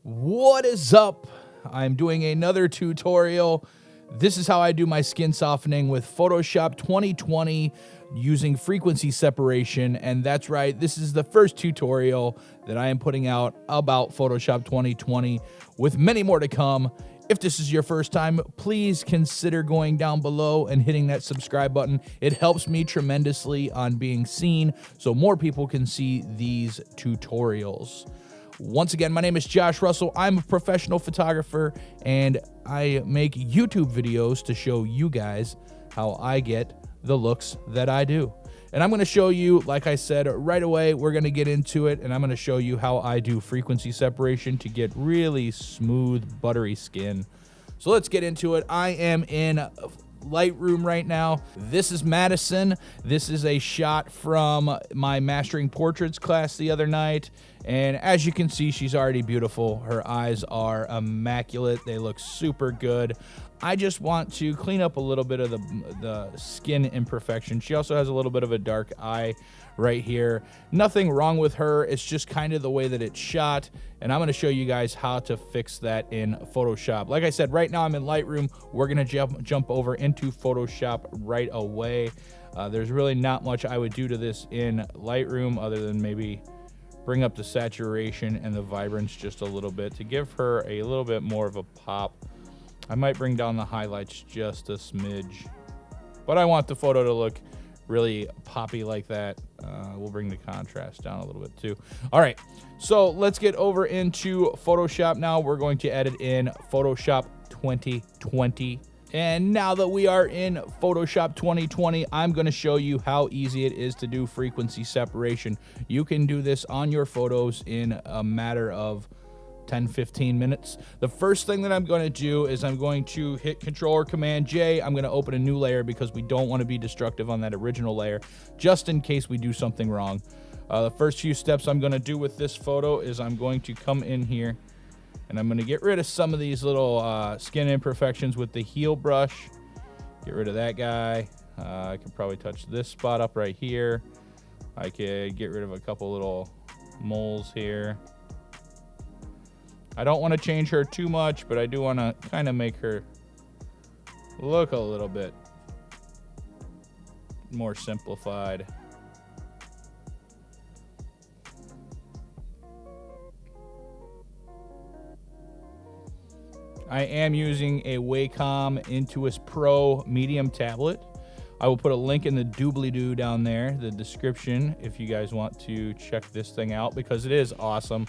What is up? I'm doing another tutorial. This is how I do my skin softening with Photoshop 2020 using frequency separation. And that's right, this is the first tutorial that I am putting out about Photoshop 2020 with many more to come. If this is your first time, please consider going down below and hitting that subscribe button. It helps me tremendously on being seen so more people can see these tutorials. Once again, my name is Josh Russell. I'm a professional photographer, and I make YouTube videos to show you guys how I get the looks that I do. And I'm going to show you, like I said, right away, we're going to get into it, and I'm going to show you how I do frequency separation to get really smooth, buttery skin. So let's get into it. I am in Lightroom right now. This is Madison. This is a shot from my Mastering Portraits class the other night. And as you can see, she's already beautiful. Her eyes are immaculate. They look super good. I just want to clean up a little bit of the skin imperfection. She also has a little bit of a dark eye right here. Nothing wrong with her. It's just kind of the way that it's shot. And I'm going to show you guys how to fix that in Photoshop. Like I said, right now I'm in Lightroom. We're going to jump over into Photoshop right away. There's really not much I would do to this in Lightroom other than maybe bring up the saturation and the vibrance just a little bit to give her a little bit more of a pop. I might bring down the highlights just a smidge, but I want the photo to look really poppy like that. We'll bring the contrast down a little bit too. All right, so let's get over into Photoshop now. We're going to edit in Photoshop 2020. And now that we are in Photoshop 2020, I'm going to show you how easy it is to do frequency separation. You can do this on your photos in a matter of 10-15 minutes. The first thing that I'm going to do is I'm going to hit Control or Command J. I'm going to open a new layer because we don't want to be destructive on that original layer, just in case we do something wrong. The first few steps I'm going to do with this photo is I'm going to come in here and I'm going to get rid of some of these little skin imperfections with the heel brush. Get rid of that guy. I could probably touch this spot up right here. I could get rid of a couple little moles here. I don't want to change her too much, but I do want to kind of make her look a little bit more simplified. I am using a Wacom Intuos Pro medium tablet. I will put a link in the doobly-doo down there, the description, if you guys want to check this thing out, because it is awesome.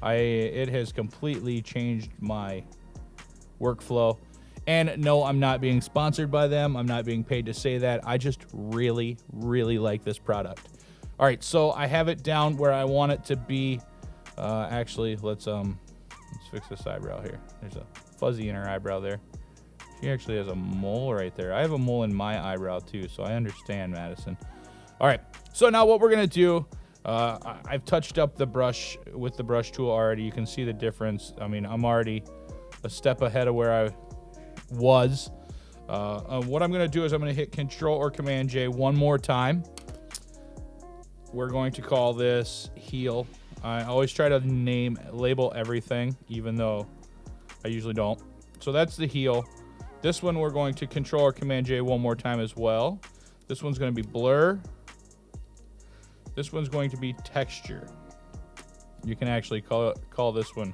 It has completely changed my workflow. And no, I'm not being sponsored by them. I'm not being paid to say that. I just really, really like this product. All right, so I have it down where I want it to be. Actually, let's fix this eyebrow here. There's a fuzzy in her eyebrow there. She actually has a mole right there. I have a mole in my eyebrow too, so I understand, Madison. All right, so now what we're gonna do, I've touched up the brush with the brush tool already. You can see the difference. I mean, I'm already a step ahead of where I was. What I'm gonna do is I'm gonna hit Control or Command J one more time. We're going to call this heel. I always try to label everything, even though I usually don't. So that's the heel. This one we're going to Control or Command J one more time as well. This one's going to be blur. This one's going to be texture. You can actually call this one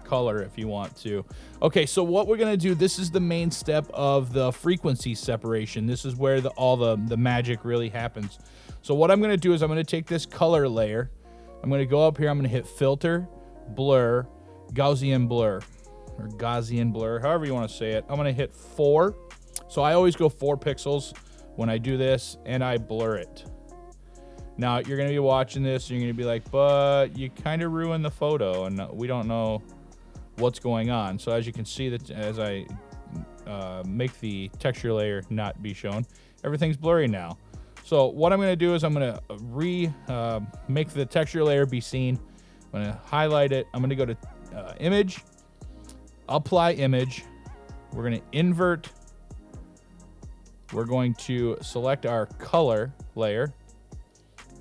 color if you want to. Okay, so what we're going to do, this is the main step of the frequency separation. This is where all the magic really happens. So what I'm going to do is I'm going to take this color layer. I'm going to go up here. I'm going to hit Filter, Blur, Gaussian Blur, or Gaussian Blur, however you want to say it. I'm going to hit 4. So I always go 4 pixels when I do this, and I blur it. Now, you're going to be watching this, and you're going to be like, but you kind of ruined the photo, and we don't know what's going on. So as you can see, that as I make the texture layer not be shown, everything's blurry now. So what I'm going to do is I'm going to make the texture layer be seen. I'm going to highlight it. I'm going to go to Image, Apply Image. We're going to invert. We're going to select our color layer,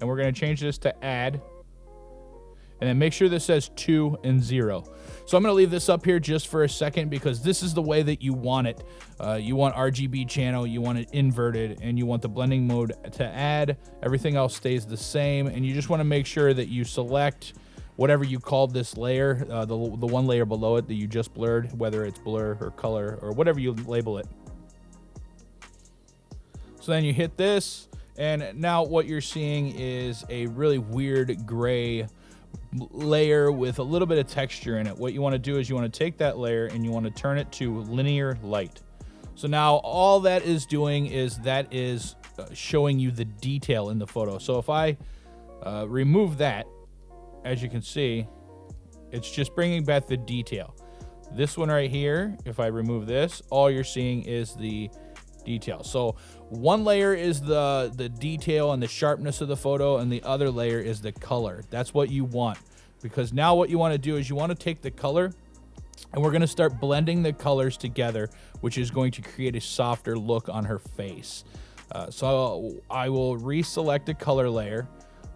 and we're going to change this to Add. and then make sure this says 2 and 0. So I'm going to leave this up here just for a second because this is the way that you want it. You want RGB channel, you want it inverted, and you want the blending mode to add. Everything else stays the same, and you just want to make sure that you select whatever you called this layer, the one layer below it that you just blurred, whether it's blur or color or whatever you label it. So then you hit this, and now what you're seeing is a really weird gray layer with a little bit of texture in it. What you want to do is you want to take that layer and you want to turn it to linear light. So now all that is doing is showing you the detail in the photo. So if I remove that, as you can see, it's just bringing back the detail. This one right here, if I remove this, all you're seeing is the detail. So one layer is the detail and the sharpness of the photo, and the other layer is the color. That's what you want, because now what you want to do is you want to take the color, and we're going to start blending the colors together, which is going to create a softer look on her face. So I will reselect a color layer.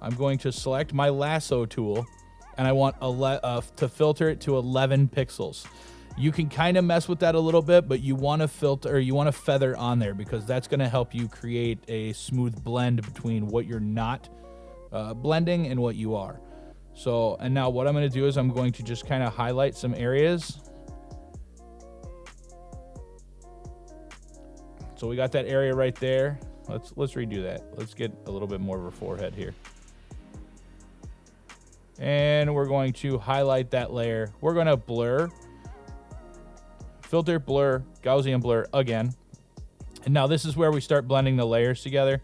I'm going to select my lasso tool, and I want to filter it to 11 pixels. You can kind of mess with that a little bit, but you want to filter, or you want to feather on there, because that's going to help you create a smooth blend between what you're not blending and what you are. So, and now what I'm going to do is I'm going to just kind of highlight some areas. So we got that area right there. Let's redo that. Let's get a little bit more of her forehead here. And we're going to highlight that layer. We're going to blur. Filter, blur, Gaussian blur again. And now this is where we start blending the layers together.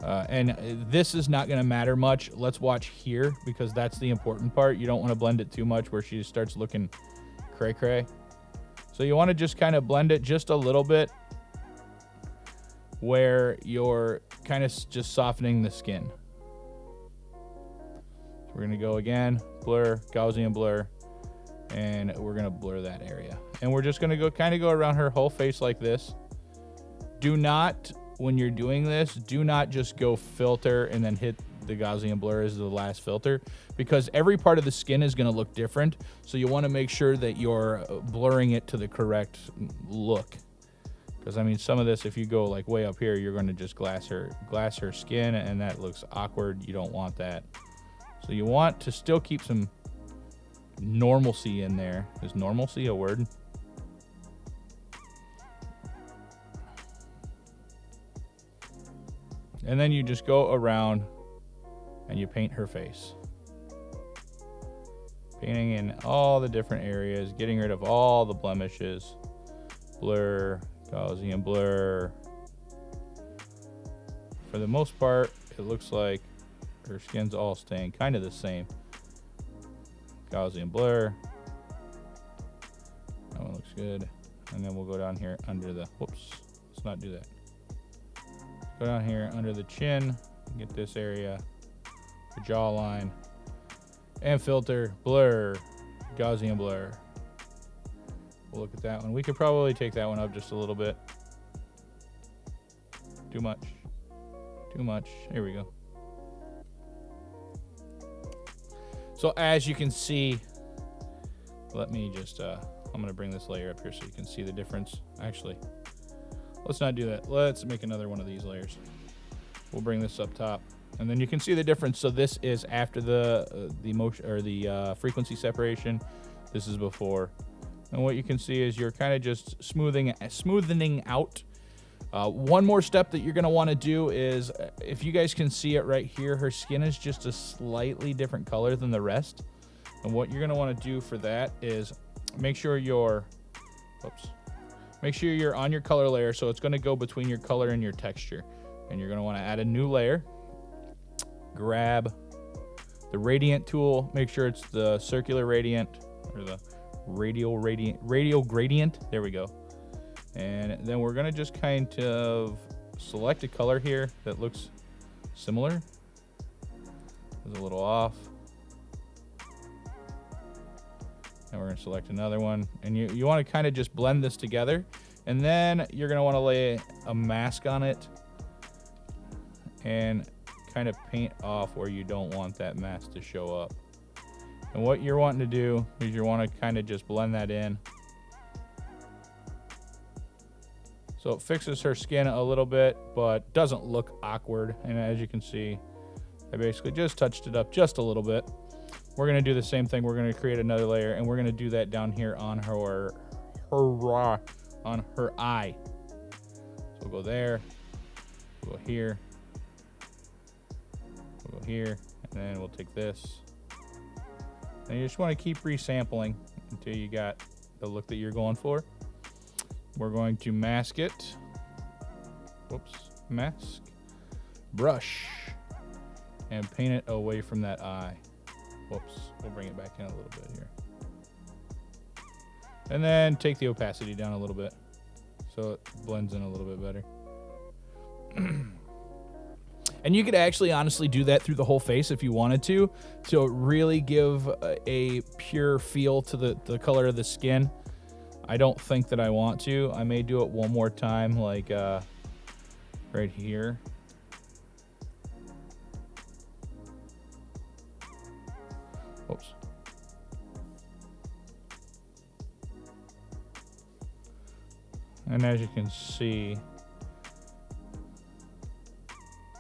And this is not going to matter much. Let's watch here, because that's the important part. You don't want to blend it too much where she starts looking cray-cray. So you want to just kind of blend it just a little bit where you're kind of just softening the skin. So we're going to go again, blur, Gaussian blur, and we're going to blur that area. And we're just going to go kind of go around her whole face like this. Do not, when you're doing this, do not just go filter and then hit the Gaussian blur as the last filter, because every part of the skin is going to look different. So you want to make sure that you're blurring it to the correct look. Because I mean, some of this, if you go like way up here, you're going to just glass her skin, and that looks awkward. You don't want that. So you want to still keep some normalcy in there. Is normalcy a word? And then you just go around and you paint her face. Painting in all the different areas, getting rid of all the blemishes. Blur, Gaussian blur. For the most part, it looks like her skin's all staying kind of the same. Gaussian blur. That one looks good. And then we'll go down here under the, whoops, let's not do that. Go down here under the chin, get this area, the jawline, and filter, blur, Gaussian blur. We'll look at that one. We could probably take that one up just a little bit. Too much. Too much. Here we go. So as you can see, let me just, I'm going to bring this layer up here so you can see the difference. Actually, let's not do that. Let's make another one of these layers. We'll bring this up top, and then you can see the difference. So this is after the motion, or the frequency separation. This is before. And what you can see is you're kind of just smoothening out. One more step that you're going to want to do is, if you guys can see it right here, her skin is just a slightly different color than the rest. And what you're going to want to do for that is make sure you're, make sure you're on your color layer. So it's going to go between your color and your texture. And you're going to want to add a new layer. Grab the radiant tool. Make sure it's the circular radiant, or the radial gradient. There we go. And then we're going to just kind of select a color here that looks similar. It's a little off. And we're going to select another one. And you want to kind of just blend this together. And then you're going to want to lay a mask on it and kind of paint off where you don't want that mask to show up. And what you're wanting to do is you want to kind of just blend that in. So it fixes her skin a little bit, but doesn't look awkward. And as you can see, I basically just touched it up just a little bit. We're going to do the same thing. We're going to create another layer, and we're going to do that down here on her eye. So we'll go there, we'll go here, we'll go here, and then we'll take this. And you just want to keep resampling until you got the look that you're going for. We're going to mask it. Whoops, mask, brush, and paint it away from that eye. Whoops, we'll bring it back in a little bit here. And then take the opacity down a little bit so it blends in a little bit better. And you could actually honestly do that through the whole face if you wanted to really give a pure feel to the color of the skin. I don't think that I want to. I may do it one more time, like right here. Oops. And as you can see,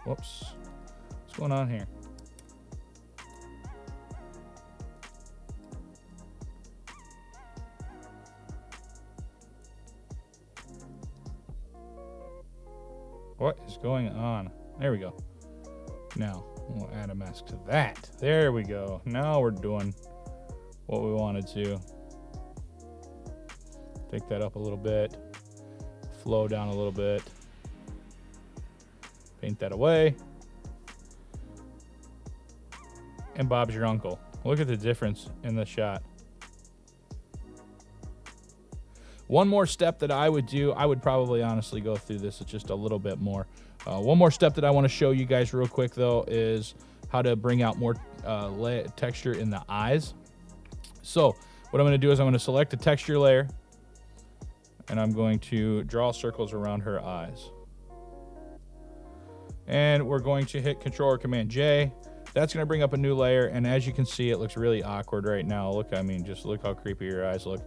whoops, what's going on here? What is going on? There we go. Now, we'll add a mask to that. There we go. Now we're doing what we wanted to. Take that up a little bit. Flow down a little bit. Paint that away. And Bob's your uncle. Look at the difference in the shot. One more step that I would do, I would probably honestly go through this just a little bit more. One more step that I want to show you guys real quick, though, is how to bring out more texture in the eyes. So what I'm going to do is I'm going to select a texture layer, and I'm going to draw circles around her eyes. And we're going to hit Control or Command J. That's going to bring up a new layer, and as you can see, it looks really awkward right now. Look, I mean, just look how creepy your eyes look.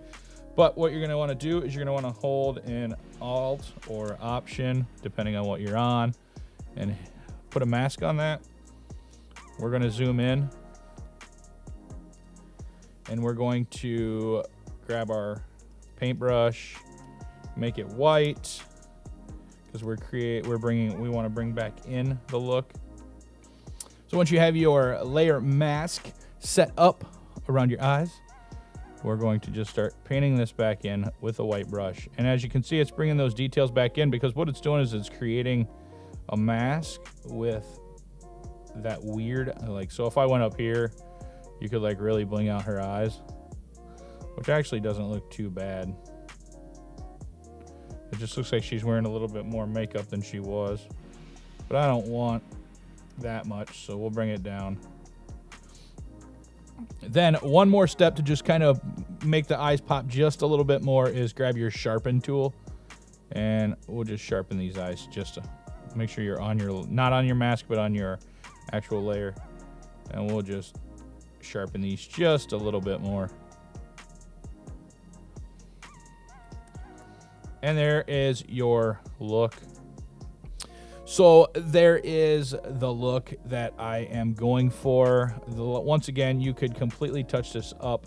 But what you're going to want to do is you're going to want to hold in Alt or Option, depending on what you're on, and put a mask on that. We're going to zoom in, and we're going to grab our paintbrush, make it white, because we want to bring back in the look. So once you have your layer mask set up around your eyes, we're going to just start painting this back in with a white brush. And as you can see, it's bringing those details back in, because what it's doing is it's creating a mask with that weird, like, so if I went up here, you could like really bling out her eyes, which actually doesn't look too bad. It just looks like she's wearing a little bit more makeup than she was, but I don't want that much, so we'll bring it down. Then one more step to just kind of make the eyes pop just a little bit more is grab your sharpen tool, and we'll just sharpen these eyes just to make sure you're on your, not on your mask, but on your actual layer. And we'll just sharpen these just a little bit more. And there is your look. So there is the look that I am going for. Once again, you could completely touch this up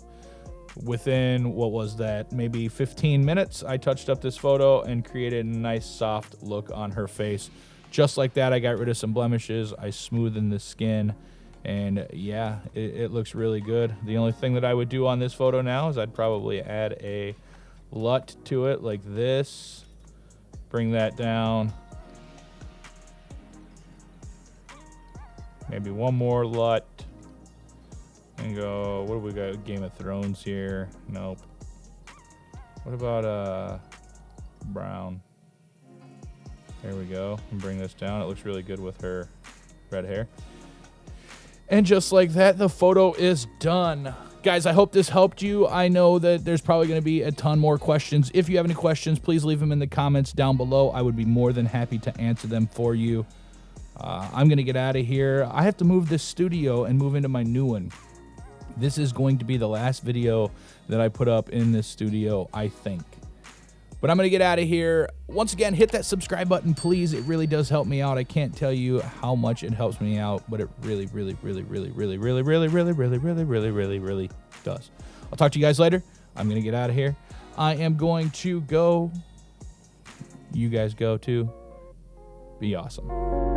within, what was that, maybe 15 minutes. I touched up this photo and created a nice soft look on her face. Just like that, I got rid of some blemishes. I smoothened the skin, and yeah, it looks really good. The only thing that I would do on this photo now is I'd probably add a LUT to it like this. Bring that down. Maybe one more LUT. And go, what do we got? Game of Thrones here. Nope. What about brown? There we go. And bring this down. It looks really good with her red hair. And just like that, the photo is done. Guys, I hope this helped you. I know that there's probably going to be a ton more questions. If you have any questions, please leave them in the comments down below. I would be more than happy to answer them for you. I'm going to get out of here. I have to move this studio and move into my new one. This is going to be the last video that I put up in this studio, I think. But I'm going to get out of here. Once again, hit that subscribe button, please. It really does help me out. I can't tell you how much it helps me out, but it really does. I'll talk to you guys later. I'm going to get out of here. I am going to go. You guys go too. Be awesome.